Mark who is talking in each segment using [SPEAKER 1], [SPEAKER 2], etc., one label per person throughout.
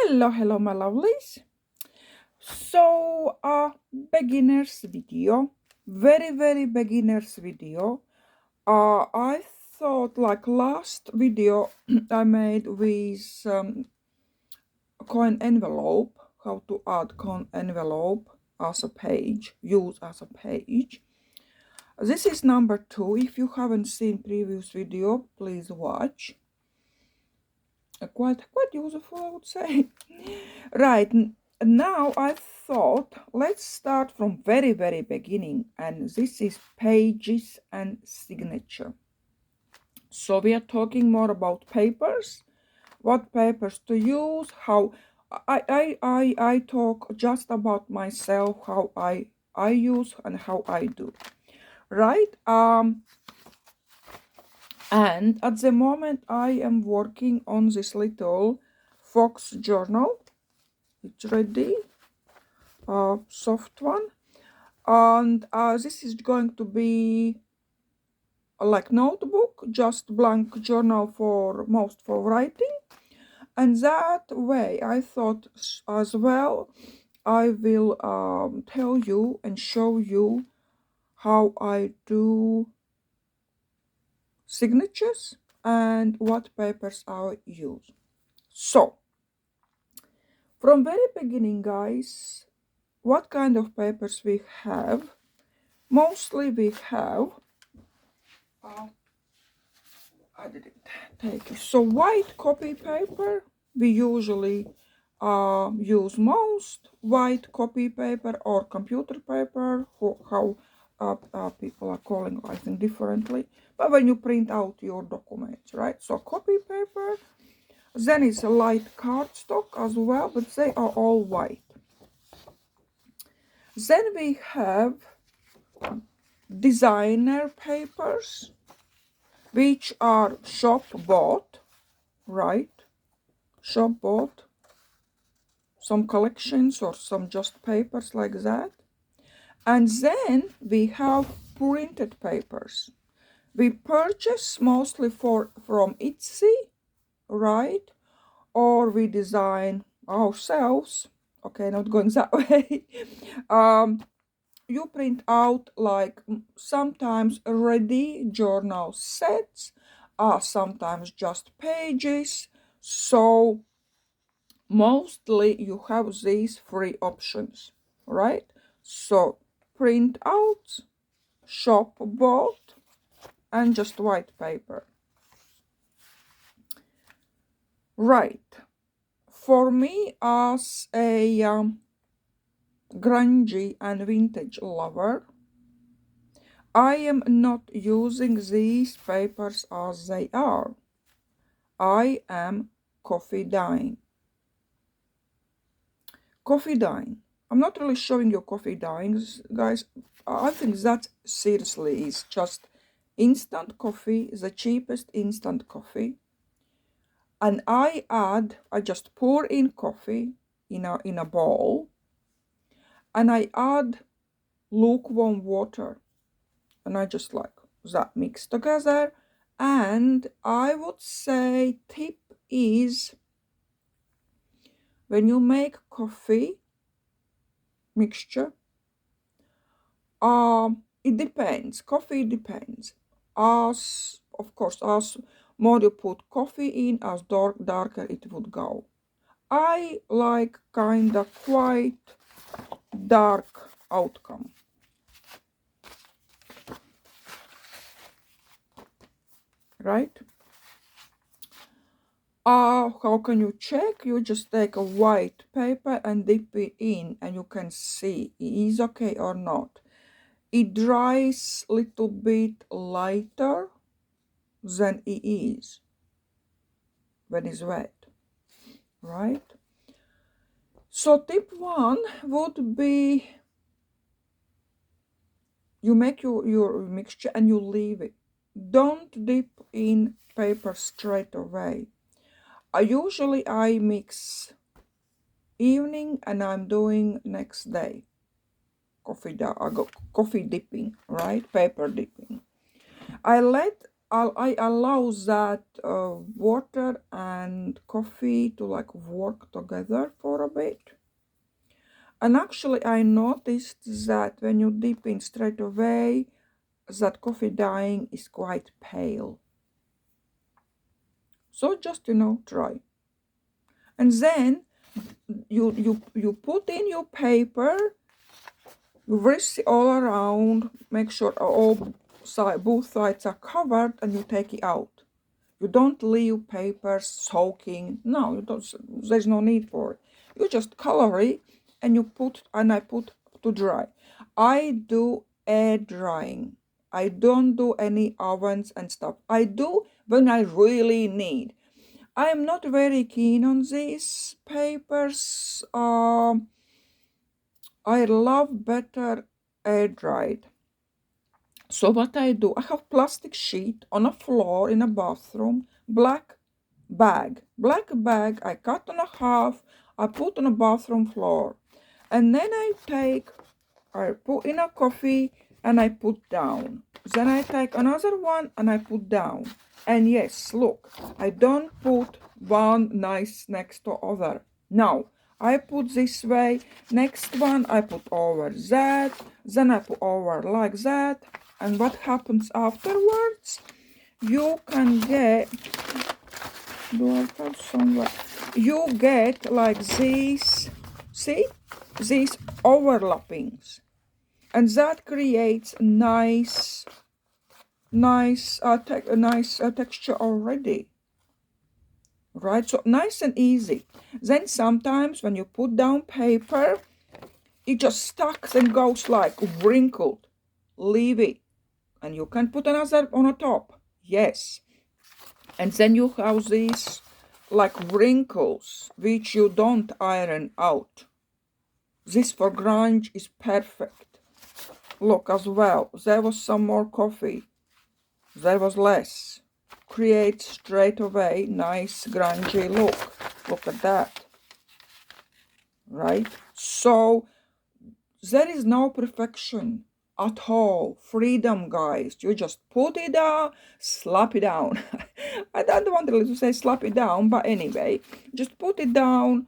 [SPEAKER 1] Hello my lovelies. So beginners video, very beginners video. I thought like last video I made with coin envelope, how to add coin envelope as a page, use as a page. This is number 2. If you haven't seen previous video, please watch. Quite useful, I would say. Right, now I thought let's start from very beginning, and this is pages and signature. So we are talking more about papers, what papers to use, how I talk just about myself, how I use and how I do, right? And at the moment I am working on this little fox journal. It's ready, soft one, and this is going to be like notebook, just blank journal for most for writing. And that way I thought as well I will tell you and show you how I do signatures and what papers I use. So from very beginning, guys, what kind of papers we have? Mostly we have I didn't take it. So white copy paper, we usually use most white copy paper or computer paper, how people are calling, I think, differently. But when you print out your documents, right? So copy paper, then it's a light cardstock as well, but they are all white. Then we have designer papers, which are shop bought, right? Shop bought, some collections or some just papers like that. And then we have printed papers. We purchase mostly from Etsy, right? Or we design ourselves. Okay, not going that way. You print out like sometimes ready journal sets, sometimes just pages. So mostly you have these three options, right? So print out, shop bought, and just white paper. Right. For me, as a grungy and vintage lover, I am not using these papers as they are. I am coffee dyeing. Coffee dyeing. I'm not really showing you coffee dyeing, guys. I think that seriously is just instant coffee, the cheapest instant coffee. And I just pour in coffee in a bowl, and I add lukewarm water, and I just like that mix together. And I would say tip is when you make coffee mixture, it depends. Coffee depends. As of course, as more you put coffee in, as darker it would go. I like kinda quite dark outcome. Right? How can you check? You just take a white paper and dip it in, and you can see it is okay or not. It dries a little bit lighter than it is when it's wet, right? So tip 1 would be you make your mixture and you leave it. Don't dip in paper straight away. Usually I mix evening and I'm doing next day coffee dipping, right? Paper dipping. I let I allow that water and coffee to like work together for a bit. And actually I noticed that when you dip in straight away, that coffee dyeing is quite pale. So just, try. And then you put in your paper, you whisk it all around, make sure both sides are covered, and you take it out. You don't leave paper soaking. No, you don't. There's no need for it. You just color it, and I put to dry. I do air drying. I don't do any ovens and stuff. I do when I really need. I am not very keen on these papers. I love better air dried. So what I do, I have plastic sheet on a floor in a bathroom, black bag, I cut on a half, I put on a bathroom floor. And then I put in a coffee and I put down. Then I take another one and I put down. And yes, look, I don't put one nice next to other. No, I put this way, next one I put over that, then I put over like that. And what happens afterwards? You can get, do I have somewhere? You get like these, see? These overlappings. And that creates a nice texture already, right? So nice and easy. Then sometimes when you put down paper, it just stuck and goes like wrinkled. Leave it, and you can put another on the top. Yes, and then you have these like wrinkles which you don't iron out. This for grunge is perfect. Look as well, there was some more coffee. There was less. Create straight away nice grungy look. Look at that. Right? So there is no perfection at all. Freedom, guys. You just put it down, slap it down. I don't want to say slap it down, but anyway, just put it down.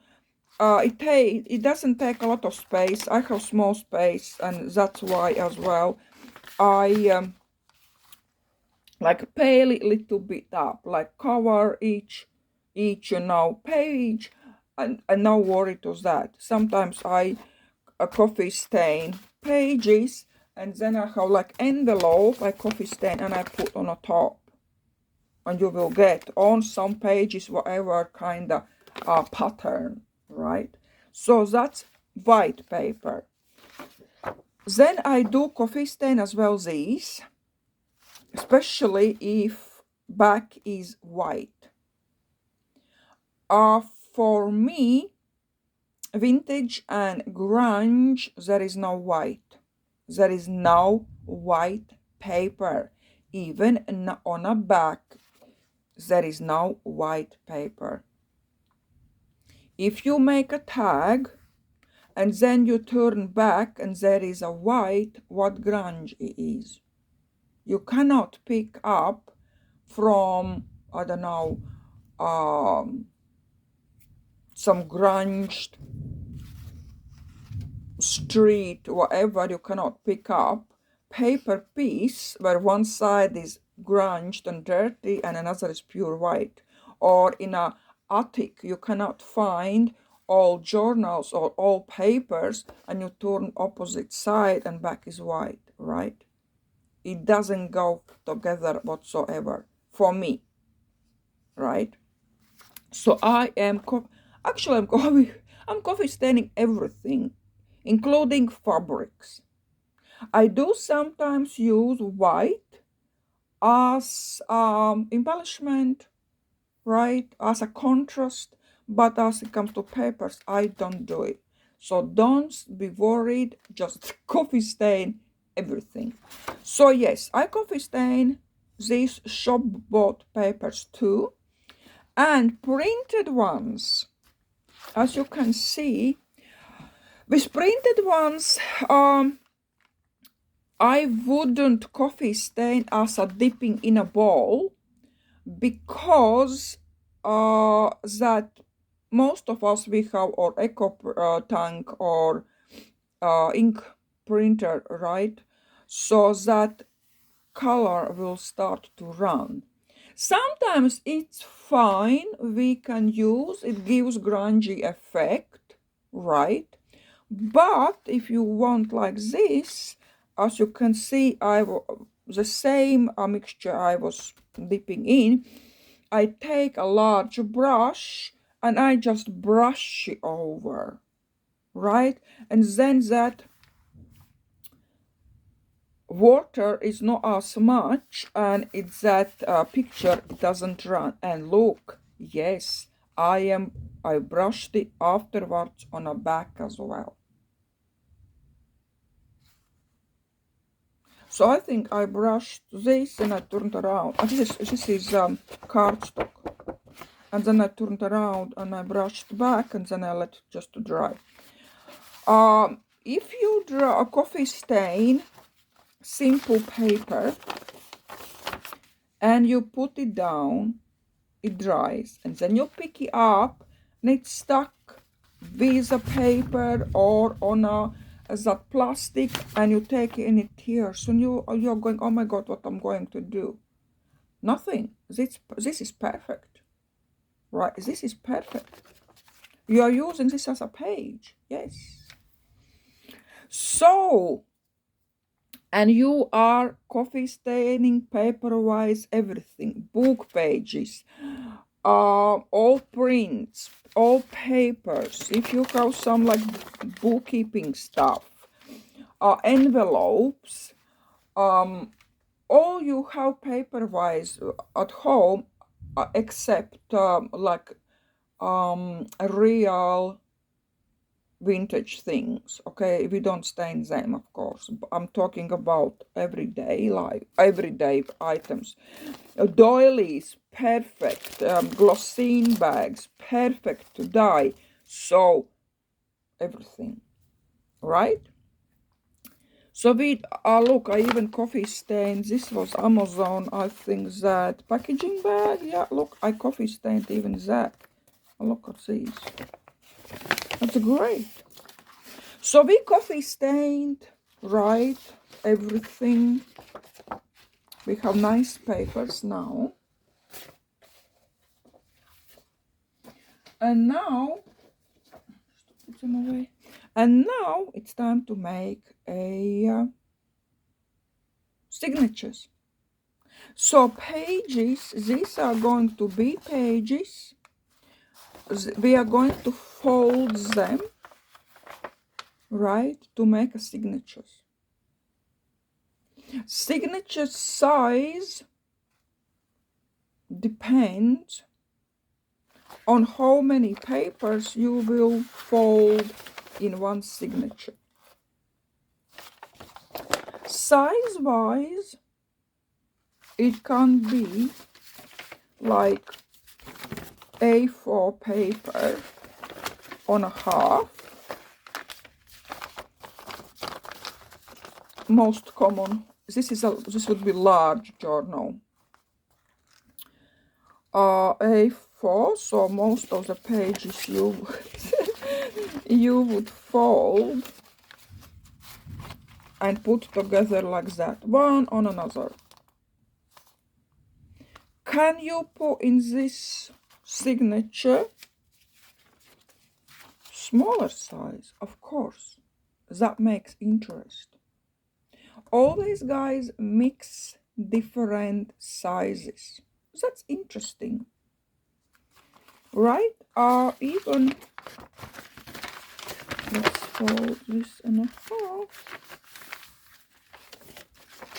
[SPEAKER 1] It doesn't take a lot of space. I have small space, and that's why as well I like pale it a little bit up, like cover each page, and no worry to that. Sometimes I coffee stain pages, and then I have like envelope I coffee stain and I put on the top, and you will get on some pages whatever kind of pattern, right? So that's white paper. Then I do coffee stain as well, these, especially if back is white. For me, vintage and grunge, there is no white. There is no white paper. Even on a back, there is no white paper. If you make a tag and then you turn back and there is a white, what grunge it is. You cannot pick up from, I don't know, some grunge street, whatever. You cannot pick up paper piece where one side is grunged and dirty and another is pure white. Or in a attic, you cannot find all journals or all papers and you turn opposite side and back is white, right? It doesn't go together whatsoever for me, right? So I am I'm coffee staining everything, including fabrics. I do sometimes use white as embellishment, right, as a contrast, but as it comes to papers, I don't do it. So don't be worried, just coffee stain everything. So yes, I coffee stain these shop bought papers too, and printed ones. As you can see, with printed ones, I wouldn't coffee stain as a dipping in a bowl, because that most of us, we have our eco tank or ink printer, right? So that color will start to run. Sometimes it's fine, we can use, it gives grungy effect, right? But if you want like this, as you can see, the same mixture I was dipping in, I take a large brush and I just brush it over, right? And then that water is not as much, and it's that picture doesn't run. And look, yes, I brushed it afterwards on a back as well. So I think I brushed this and I turned around. This is cardstock. And then I turned around and I brushed back, and then I let it just to dry. If you draw a coffee stain, simple paper, and you put it down, it dries, and then you pick it up and it's stuck with a paper or on that plastic, and you take it and it tears, and you're going, oh my god, what I'm going to do? Nothing. This is perfect, right? This is perfect. You are using this as a page, yes. So, and you are coffee staining paper-wise everything, book pages, all prints, all papers. If you have some like bookkeeping stuff, envelopes, all you have paper-wise at home, except like real vintage things, okay? We don't stain them, of course. I'm talking about everyday life, everyday items. Doilies, perfect. Glossine bags, perfect to dye. So everything, right? So we look, I even coffee stained. This was Amazon, I think, that packaging bag. Yeah, look, I coffee stained even that. Look at these. That's great. So we coffee stained, right? Everything. We have nice papers now. And now, just put them away. And now it's time to make a signatures. So pages, these are going to be pages. We are going to fold them, right, to make a signatures. Signature size depends on how many papers you will fold in one signature. Size-wise, it can be like A4 paper on a half. Most common. This would be large journal. A4, so most of the pages you would fold and put together like that, one on another. Can you put in this signature smaller size? Of course, that makes interest. Always, guys, mix different sizes. That's interesting, right? Even let's fold this in a half,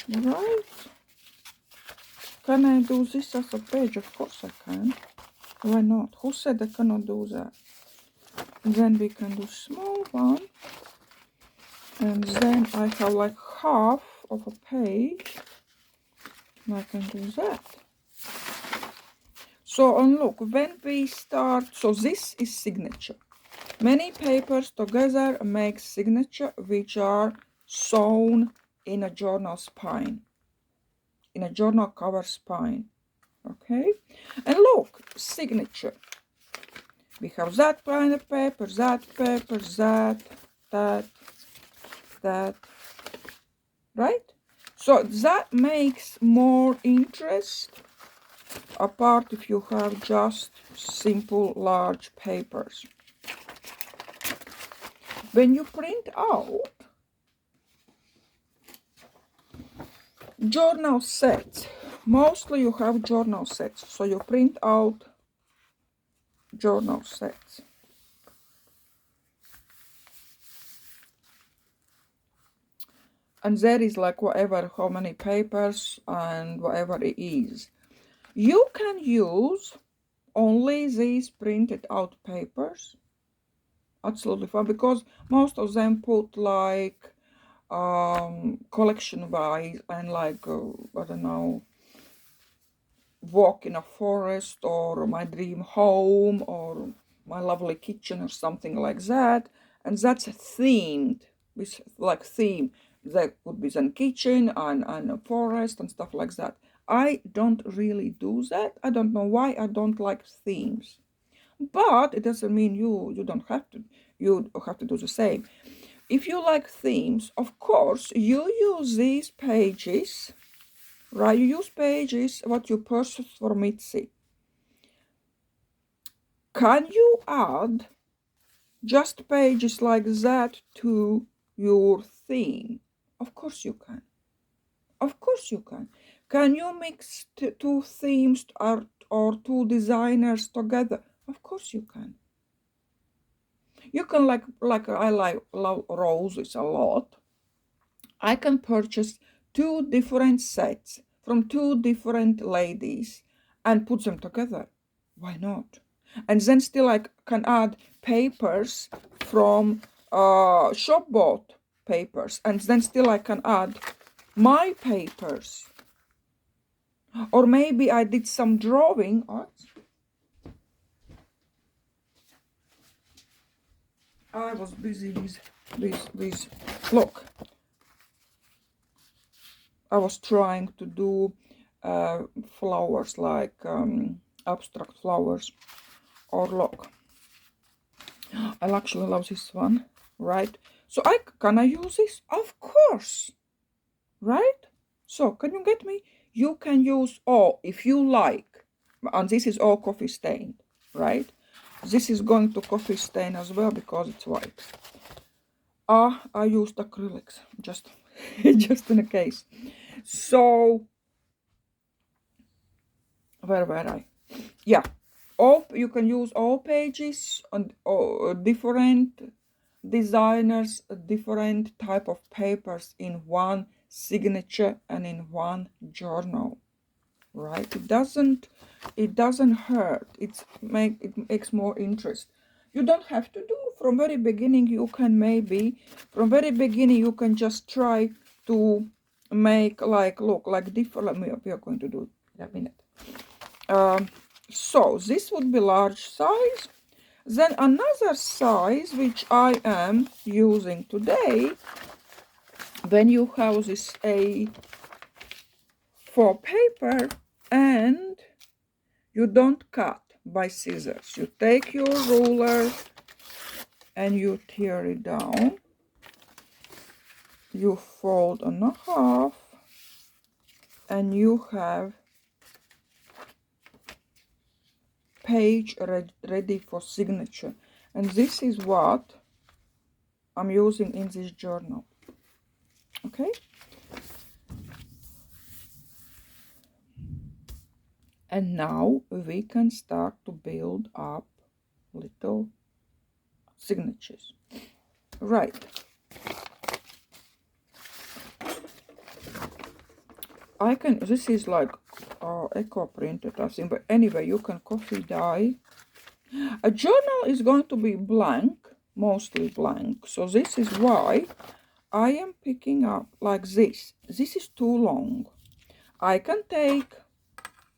[SPEAKER 1] right? Can I do this as a page? Of course I can. Why not? Who said I cannot do that? And then we can do small one, and then I have like half of a page, and I can do that. So, and look, when we start, so this is signature. Many papers together make signature, which are sewn in a journal spine, in a journal cover spine. Okay, and look, signature. We have that kind of paper, that, that, right? So that makes more interest, apart if you have just simple large papers. When you print out journal sets, mostly you have journal sets, so you print out journal sets. And there is like whatever, how many papers and whatever it is. You can use only these printed out papers. Absolutely fine, because most of them put like collection wise and like I don't know, walk in a forest or my dream home or my lovely kitchen or something like that, and that's themed with like theme. That could be then kitchen and a forest and stuff like that. I don't really do that. I don't know why. I don't like themes, but it doesn't mean you don't have to. You have to do the same. If you like themes, of course you use these pages, right? You use pages what you purchased for Mitzi. Can you add just pages like that to your theme? Of course you can. Of course you can. Can you mix two themes or two designers together? Of course you can. You can like I love roses a lot. I can purchase two different sets from two different ladies and put them together. Why not? And then still I can add papers from shop bought papers, and then still I can add my papers. Or maybe I did some drawing. I was busy with look. I was trying to do flowers, like abstract flowers. Or look, I actually love this one, right? So can I use this? Of course, right? So can you get me? You can use all if you like, and this is all coffee stained, right? This is going to coffee stain as well because it's white. I used acrylics just just in a case. So where were I? Yeah, all you can use all pages and different designers, different type of papers in one signature and in one journal, right? It doesn't hurt. It makes more interest. You don't have to do from very beginning. You can maybe from very beginning you can just try to make like look like different. We are going to do it in a minute. So this would be large size. Then another size which I am using today, when you have this A4 paper and you don't cut by scissors. You take your ruler and you tear it down. You fold on a half and you have page ready for signature. And this is what I'm using in this journal. Okay? And now we can start to build up little signatures. Right. This is like eco printed, I think, but anyway, you can coffee dye. A journal is going to be blank, mostly blank. So this is why I am picking up like this. This is too long. I can take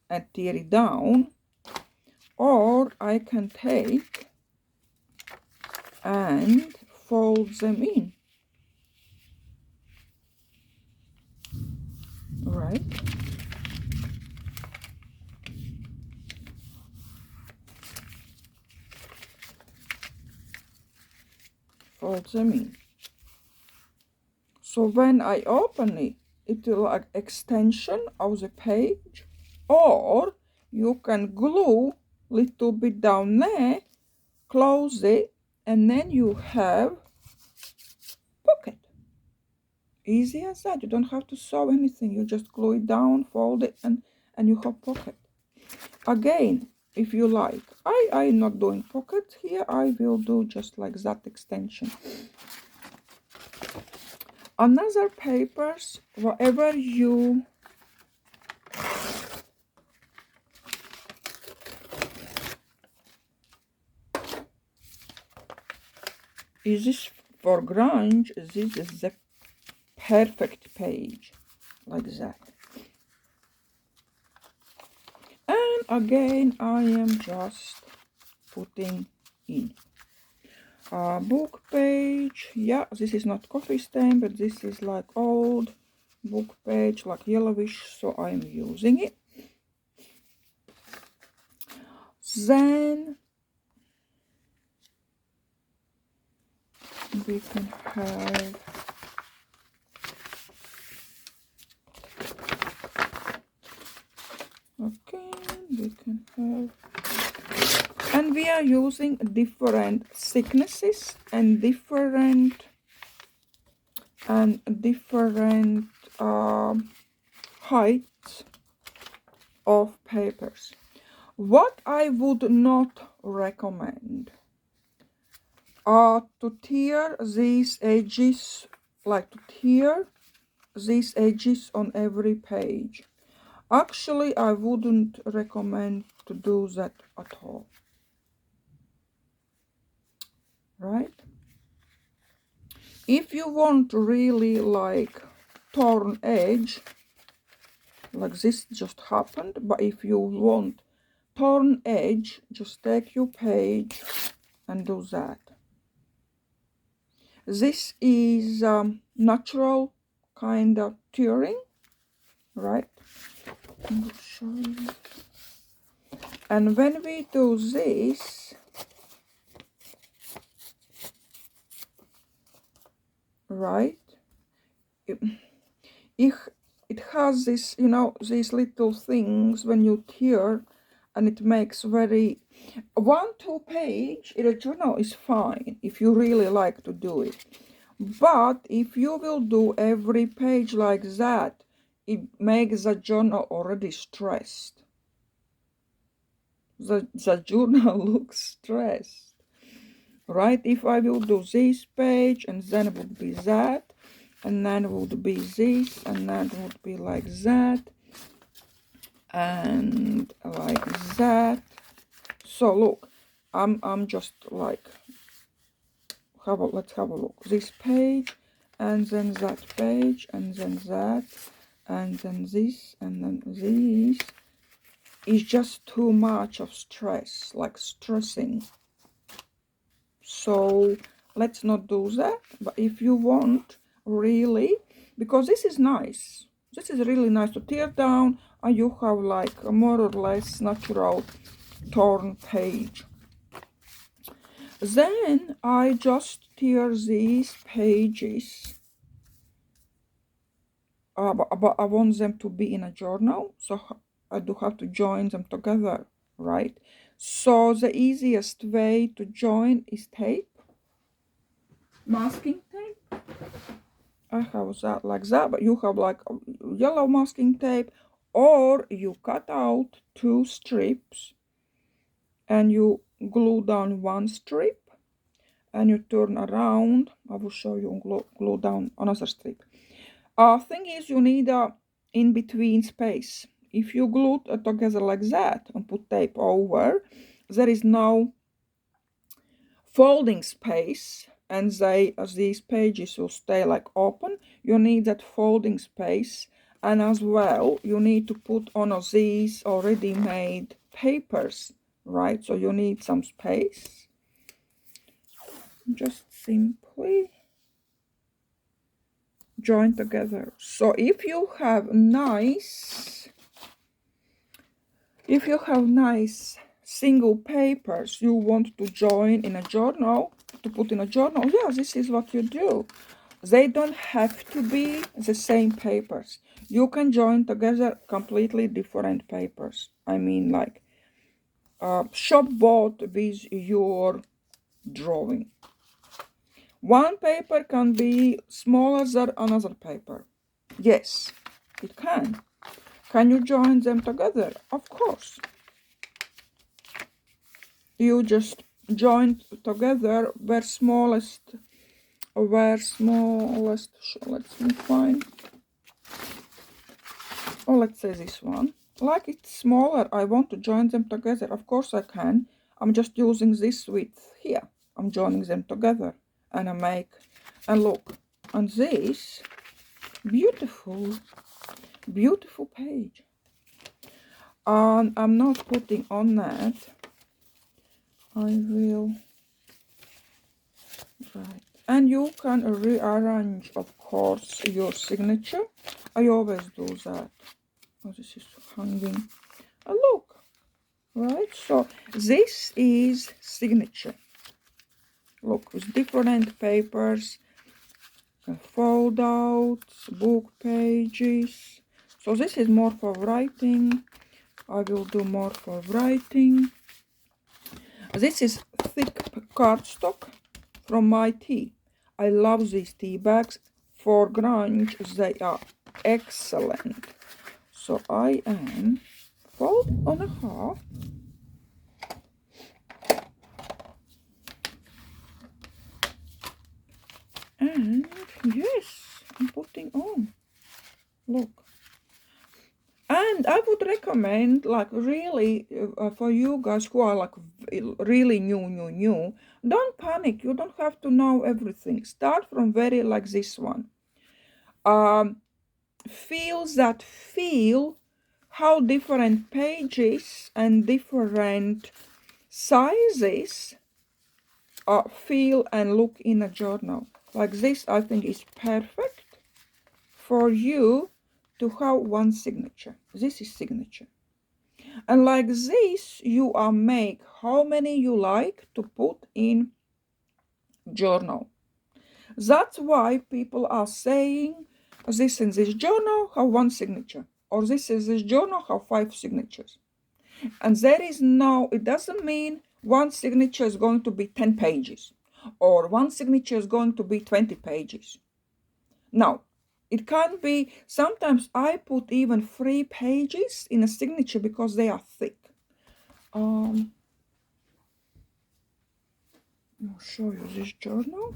[SPEAKER 1] and tear it down, or I can take and fold them in. fold them in. So when I open it, it will like extension of the page, or you can glue little bit down there, close it, and then you have pocket. Easy as that. You don't have to sew anything. You just glue it down, fold it, and you have pocket. Again, if you like, I'm not doing pocket here. I will do just like that extension. Another papers, whatever you is this for grunge. This is the perfect page, like that. And again, I am just putting in a book page. Yeah, this is not coffee stain, but this is like old book page, like yellowish, so I'm using it. Then we can have we can have, and we are using different thicknesses and different heights of papers. What I would not recommend are to tear these edges, like to tear these edges on every page. Actually, I wouldn't recommend to do that at all. Right? If you want really like torn edge, like this just happened, but if you want torn edge, just take your page and do that. This is natural kind of tearing, right? I'll show you. And when we do this, right, it has this, you know, these little things when you tear, and it makes very 1-2 page in a journal is fine if you really like to do it. But if you will do every page like that, it makes the journal already stressed. The journal looks stressed, right? If I will do this page, and then it would be that, and then it would be this, and then it would be like that, and like that. So look, I'm just like, let's have a look. This page, and then that page, and then that, and then this, and then this. Is just too much of stress, like stressing. So let's not do that. But if you want really, because this is nice, this is really nice to tear down, and you have like a more or less natural torn page. Then I just tear these pages, but I want them to be in a journal, so I do have to join them together, right? So the easiest way to join is tape, masking tape. I have that like that, but you have like yellow masking tape, or you cut out 2 strips and you glue down 1 strip and you turn around. I will show you glue down another strip. Thing is, you need a in-between space. If you glue it together like that and put tape over, there is no folding space, and these pages will stay like open. You need that folding space, and as well you need to put on these already made papers, right? So you need some space. Just simply join together. So if you have nice single papers you want to join in a journal, to put in a journal. Yeah, this is what you do. They don't have to be the same papers. You can join together completely different papers. I mean, like shop bought with your drawing. One paper can be smaller than another paper. Yes, it can. Can you join them together? Of course. You just join together where smallest, let me find. Oh, let's say this one. Like it's smaller, I want to join them together. Of course I can. I'm just using this width here. I'm joining them together. And I make, and look, on this beautiful, beautiful page. And I'm not putting on that. I will, right. And you can rearrange, of course, your signature. I always do that. Oh, this is hanging. And look, right? So this is signature. Look, with different papers, fold outs, book pages. So this is more for writing. I will do more for writing. This is thick cardstock from my tea. I love these tea bags. For grunge, they are excellent. So I am fold on a half. And yes, I'm putting on. Look. And I would recommend, like, really, for you guys who are like really new, don't panic. You don't have to know everything. Start from very like this one. Feel how different pages and different sizes feel and look in a journal. Like this, I think is perfect for you to have one signature. This is signature. And like this, you are make how many you like to put in journal. That's why people are saying this in this journal have one signature, or this journal have 5 signatures. And there is no, it doesn't mean one signature is going to be 10 pages, or one signature is going to be 20 pages. No, it can be, sometimes I put even 3 pages in a signature because they are thick. I'll show you this journal.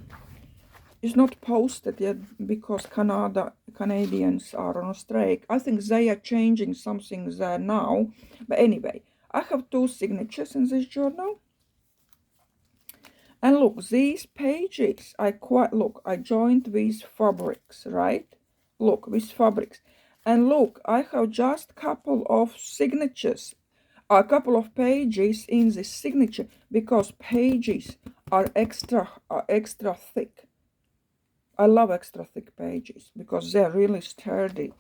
[SPEAKER 1] It's not posted yet because Canadians are on strike. I think they are changing something there now. But anyway, I have 2 signatures in this journal. And look, these pages, I joined with fabrics, right? Look, with fabrics. And look, I have just couple of signatures, a couple of pages in this signature because pages are extra thick. I love extra thick pages because they're really sturdy.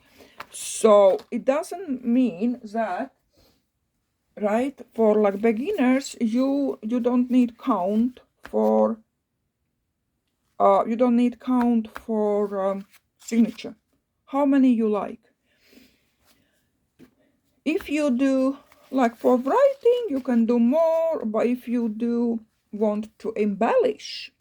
[SPEAKER 1] So it doesn't mean that, right, for like beginners, you don't need count for signature. How many you like? If you do like for writing, you can do more, but if you do want to embellish,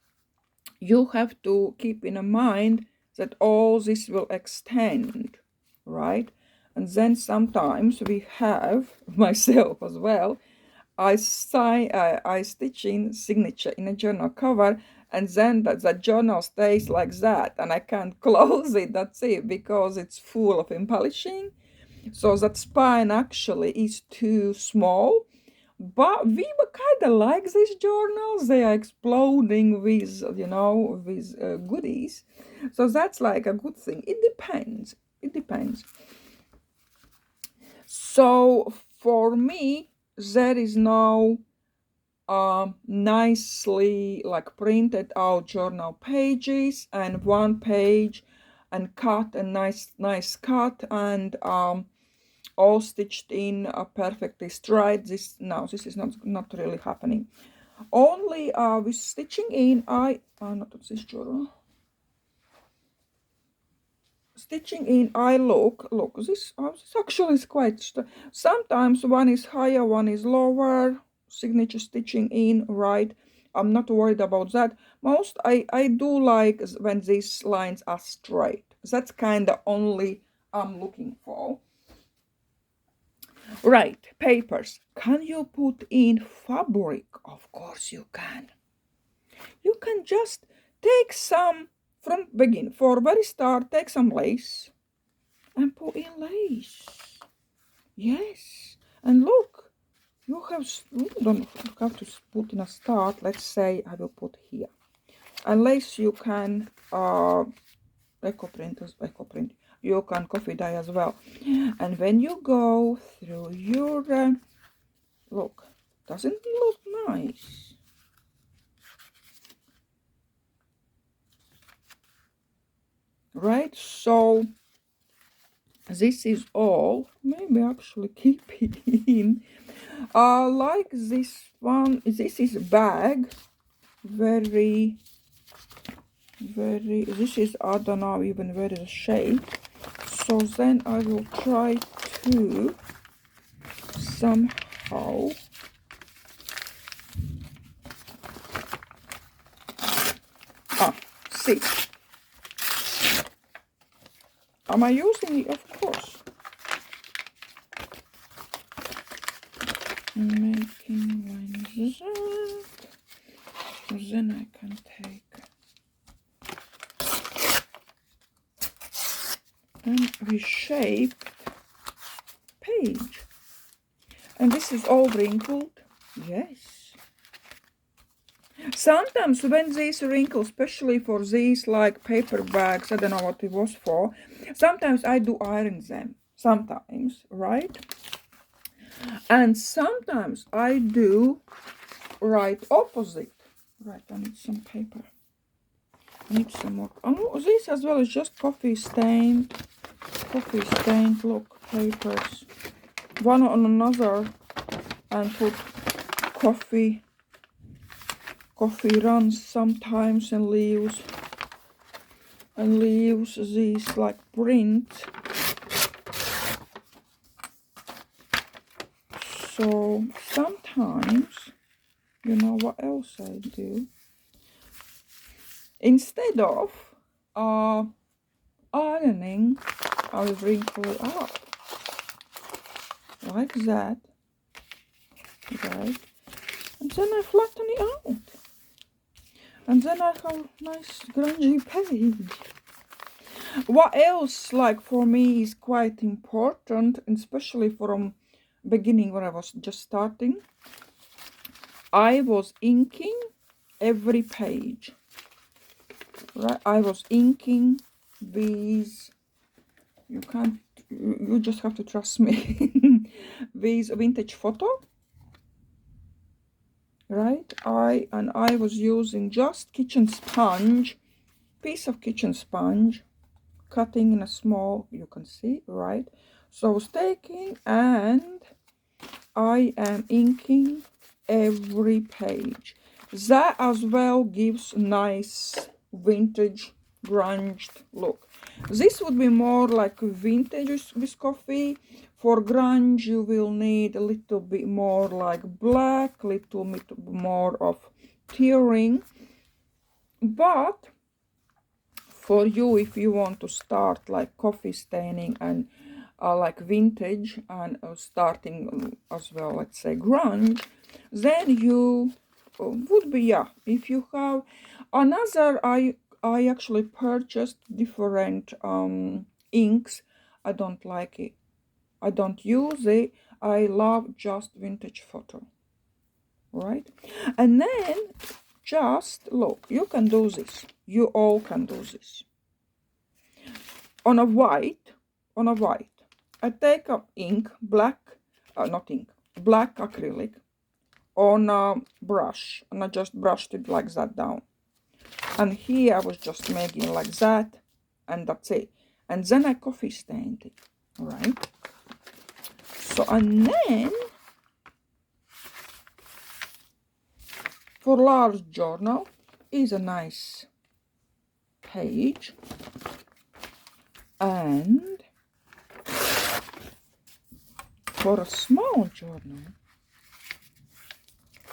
[SPEAKER 1] you have to keep in mind that all this will extend, right? And then sometimes we have, myself as well, I stitch in signature in a journal cover, and then the journal stays like that, and I can't close it, that's it, because it's full of embellishing. So that spine actually is too small. But we kind of like these journals. They are exploding with, with goodies. So that's like a good thing. It depends. It depends. So for me, there is no nicely like printed out journal pages and one page and cut a nice cut and all stitched in perfectly straight. This is not really happening. Only with stitching in, not this journal. Stitching in, look, this actually is quite, sometimes one is higher, one is lower, signature stitching in, right? I'm not worried about that. Most, I do like when these lines are straight. That's kind of only I'm looking for. Right, papers. Can you put in fabric? Of course you can. You can just take some from begin, for very start, take some lace and put in lace. Yes, and look, you don't have to put in a start. Let's say I will put here. And lace you can eco print. You can coffee dye as well. And when you go through your look, doesn't it look nice? Right, so this is all. Maybe actually keep it in. Like this one, this is bag. Very, this is, I don't know even where is the shape. So then I will try to somehow see. Am I using it? Of course. Making like that. Then I can take and reshape page. And this is all wrinkled. Yes. Sometimes when these wrinkles, especially for these like paper bags, I don't know what it was for, sometimes I do iron them. Sometimes, right? And sometimes I do right opposite. Right, I need some paper. I need some more. Oh, this as well is just coffee stained. Coffee stained, look, papers. One on another, and put coffee runs sometimes, and leaves these like print. So sometimes, you know what else I do? Instead of ironing, I will wrinkle it up like that, right? And then I flatten it out, and then I have a nice grungy page. What else, like for me, is quite important, especially from beginning when I was just starting, I was inking every page, right? I was inking these, you just have to trust me, these vintage photo, right? I was using just kitchen sponge, piece of kitchen sponge, cutting in a small, you can see, right? So I was taking and I am inking every page. That as well gives nice vintage grunge look. This would be more like vintage with coffee. For grunge you will need a little bit more like black, little bit more of tearing. But for you, if you want to start like coffee staining and like vintage and starting as well, let's say grunge, then you would be, yeah, if you have another, I actually purchased different inks. I don't like it, I don't use it, I love just vintage photo, right? And then just look, you can do this, you all can do this. On a white, I take up ink, black, not ink, black acrylic on a brush, and I just brushed it like that down. And here I was just making like that, and that's it. And then I coffee stained it, right? So, and then for large journal is a nice page, and for a small journal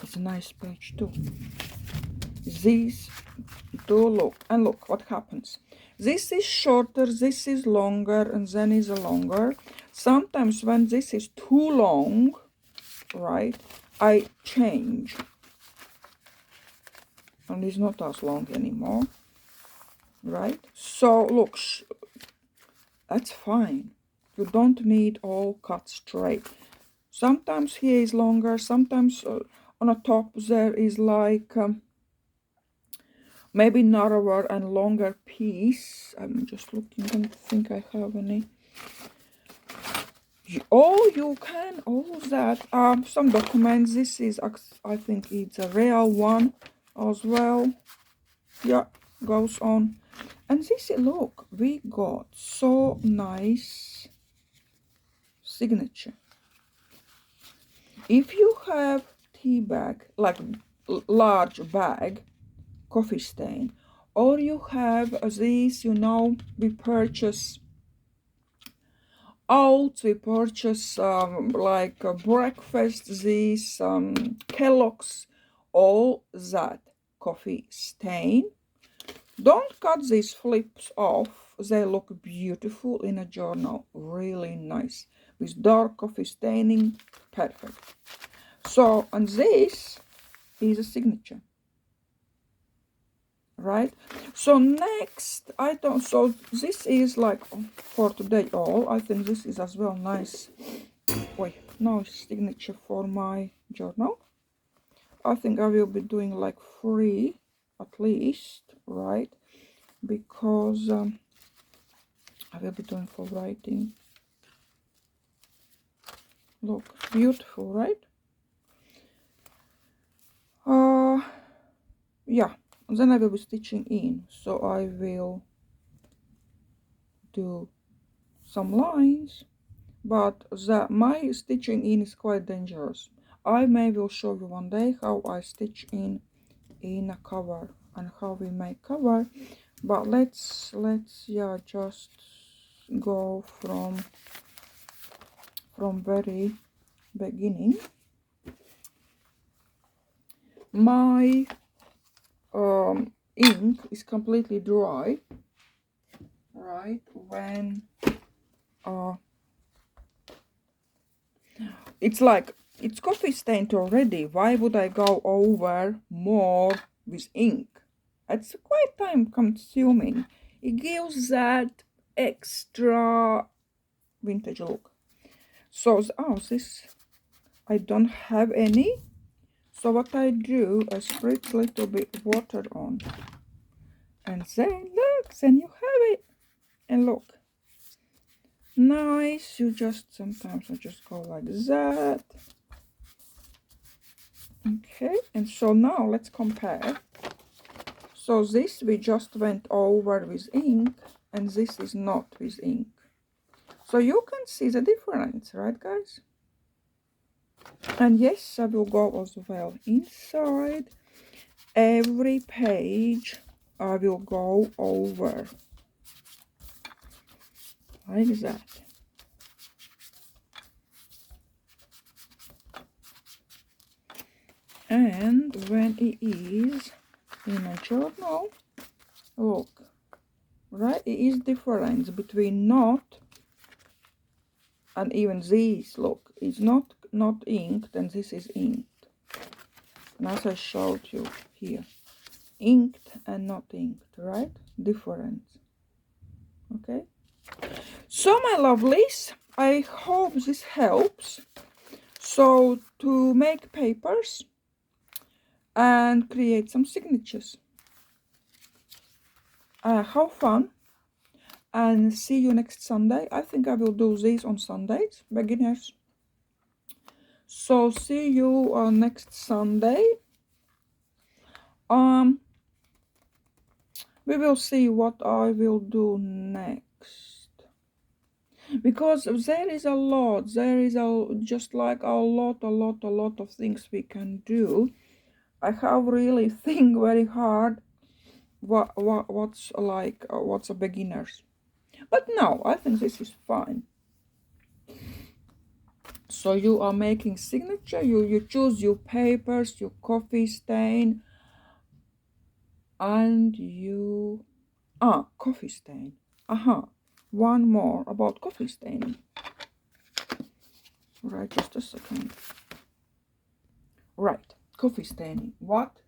[SPEAKER 1] it's a nice page too. These do look, and look what happens. This is shorter, this is longer, and then is a longer. Sometimes when this is too long, right, I change, and it's not as long anymore, right? So look, that's fine. You don't need all cut straight. Sometimes here is longer, sometimes on the top there is like maybe narrower and longer piece. I'm just looking, I don't think I have any. Oh, you can, all that. Some documents. This is, I think it's a real one as well. Yeah, goes on. And this, look, we got so nice signature. If you have tea bag, like large bag, coffee stain, or you have these, you know, we purchase oats, we purchase like breakfast, these Kellogg's, all that coffee stain. Don't cut these flips off, they look beautiful in a journal, really nice, with dark coffee staining, perfect. So, and this is a signature, right? So next item, so this is like for today all. I think this is as well nice. Wait, nice signature for my journal. I think I will be doing like 3 at least, right? Because I will be doing for writing. Look, beautiful, right? Yeah, and then I will be stitching in, so I will do some lines, but my stitching in is quite dangerous. I may will show you one day how I stitch in a cover and how we make cover, but let's yeah, just go from very beginning. My ink is completely dry, right? When it's like it's coffee stained already. Why would I go over more with ink? It's quite time consuming. It gives that extra vintage look. So this I don't have any. So what I do, I spritz a little bit water on, and then look, then you have it. And look, nice. You just sometimes I just go like that. Okay, and so now let's compare. So this we just went over with ink, and this is not with ink. So you can see the difference, right guys? And yes, I will go as well inside. Every page I will go over like that. And when it is in a journal, look, right, it is difference between not and even these. Look, it's not inked, and this is inked. And as I showed you here, inked and not inked, right? Difference. Okay. So my lovelies, I hope this helps. So to make papers and create some signatures. Have fun and see you next Sunday. I think I will do these on Sundays, beginners. So see you next Sunday. We will see what I will do next, because there is a lot, there is just like a lot of things we can do. I have really think very hard what's like what's a beginners. But no, I think this is fine. So you are making signature, you choose your papers, your coffee stain, and you coffee stain. One more about coffee staining. Right, just a second. Right, coffee staining. What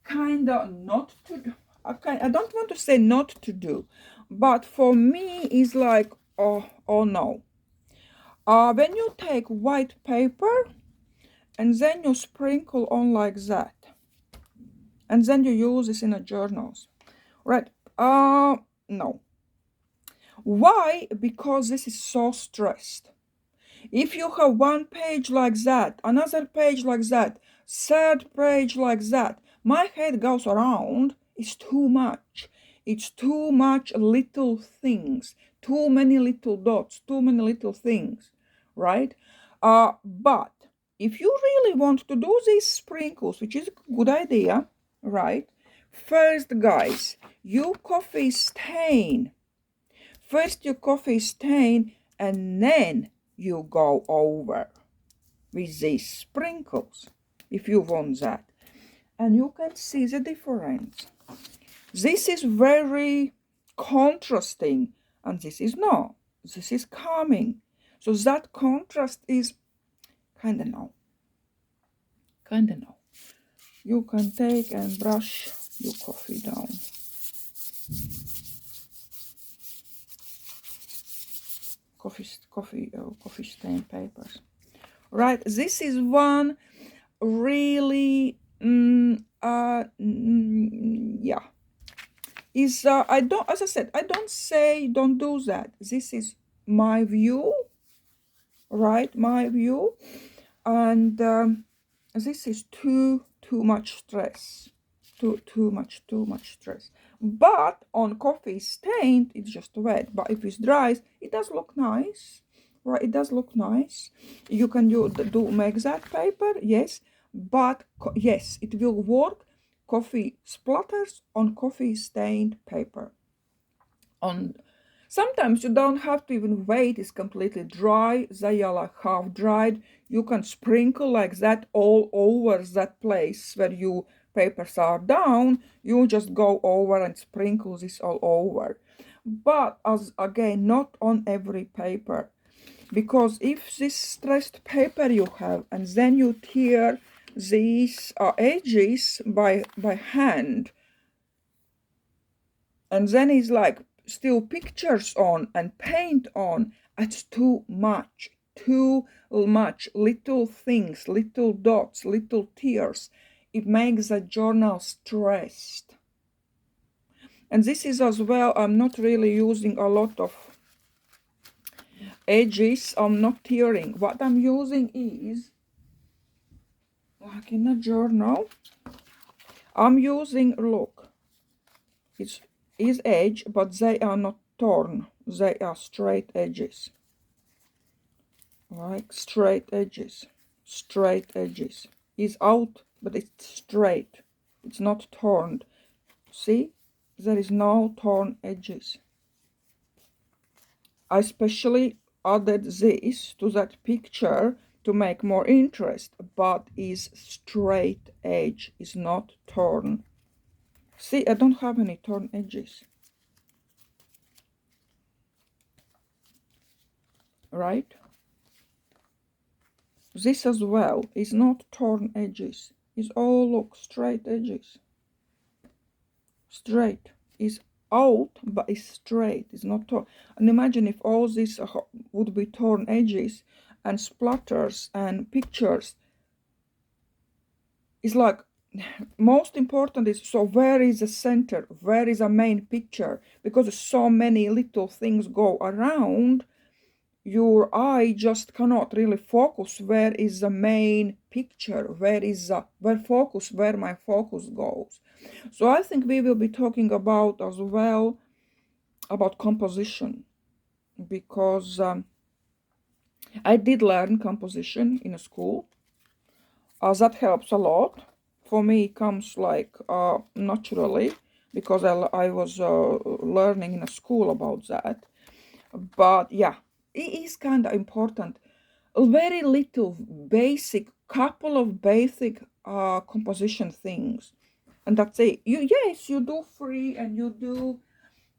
[SPEAKER 1] kind of not to do? I don't want to say not to do, but for me is like oh no. When you take white paper and then you sprinkle on like that, and then you use this in a journals, right? No. Why? Because this is so stressed. If you have one page like that, another page like that, third page like that, my head goes around. It's too much. It's too much little things, too many little dots, too many little things, right? But if you really want to do these sprinkles, which is a good idea, right? First, guys, you coffee stain. First you coffee stain, and then you go over with these sprinkles, if you want that. And you can see the difference. This is very contrasting, and this is not. This is calming. So that contrast is kinda no. Kinda no. You can take and brush your coffee down. Coffee stain papers. Right, this is one really yeah, is I don't, as I said, I don't say don't do that. This is my view, right? My view. And this is too much stress, too much stress. But on coffee stained, it's just wet. But if it's dry, it does look nice, right? It does look nice. You can make that paper, yes. But yes, it will work. Coffee splatters on coffee stained paper. On sometimes you don't have to even wait. It's completely dry. They are like half dried. You can sprinkle like that all over that place where your papers are down. You just go over and sprinkle this all over. But as again, not on every paper, because if this stressed paper you have and then you tear these edges by hand, and then it's like still pictures on and paint on, it's too much little things, little dots, little tears. It makes the journal stressed. And this is as well, I'm not really using a lot of edges. I'm not tearing. What I'm using is, like in a journal, I'm using, look, it is edge, but they are not torn. They are straight edges. Like straight edges. Straight edges. It's out, but it's straight. It's not torn. See? There is no torn edges. I especially added this to that picture to make more interest, but is straight edge, is not torn. See, I don't have any torn edges. Right? This as well is not torn edges. It's all, look, straight edges. Straight is out, but it's straight. It's not torn. And imagine if all this would be torn edges and splatters and pictures. It's like, most important is, so where is the center? Where is the main picture? Because so many little things go around, your eye just cannot really focus where is the main picture, where my focus goes. So I think we will be talking about as well about composition, because I did learn composition in a school. That helps a lot for me comes like naturally, because I was learning in a school about that. But yeah, it is kind of important. A very little basic, couple of basic composition things, and that's it. Yes, you do free and you do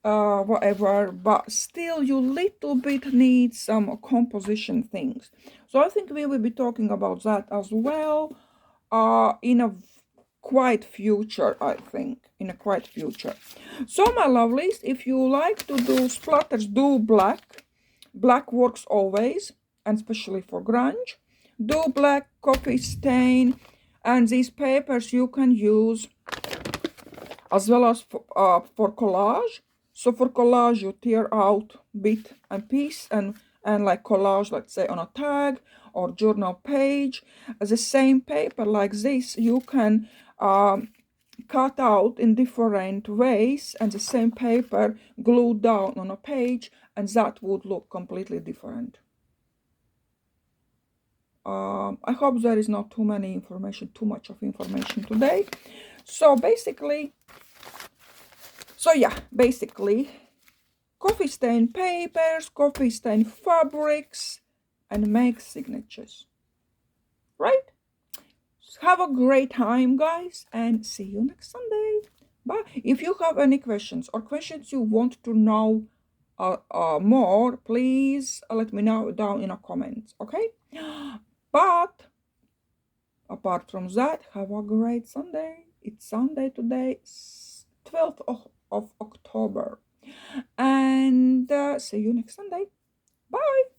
[SPEAKER 1] whatever, but still you little bit need some composition things. So I think we will be talking about that as well in a quite future, I think, in a quite future. So my lovelies, if you like to do splatters, do black works always, and especially for grunge. Do black, coffee stain, and these papers you can use as well as for collage. So for collage, you tear out bit and piece and like collage, let's say on a tag or journal page. The same paper like this, you can cut out in different ways, and the same paper glued down on a page, and that would look completely different. I hope there is not too much of information today. So basically, coffee stain papers, coffee stain fabrics, and make signatures. Right? Have a great time, guys, and see you next Sunday. Bye. If you have any questions or questions you want to know more, please let me know down in the comments, okay? But apart from that, have a great Sunday. It's Sunday today, 12th of October. And see you next Sunday. Bye.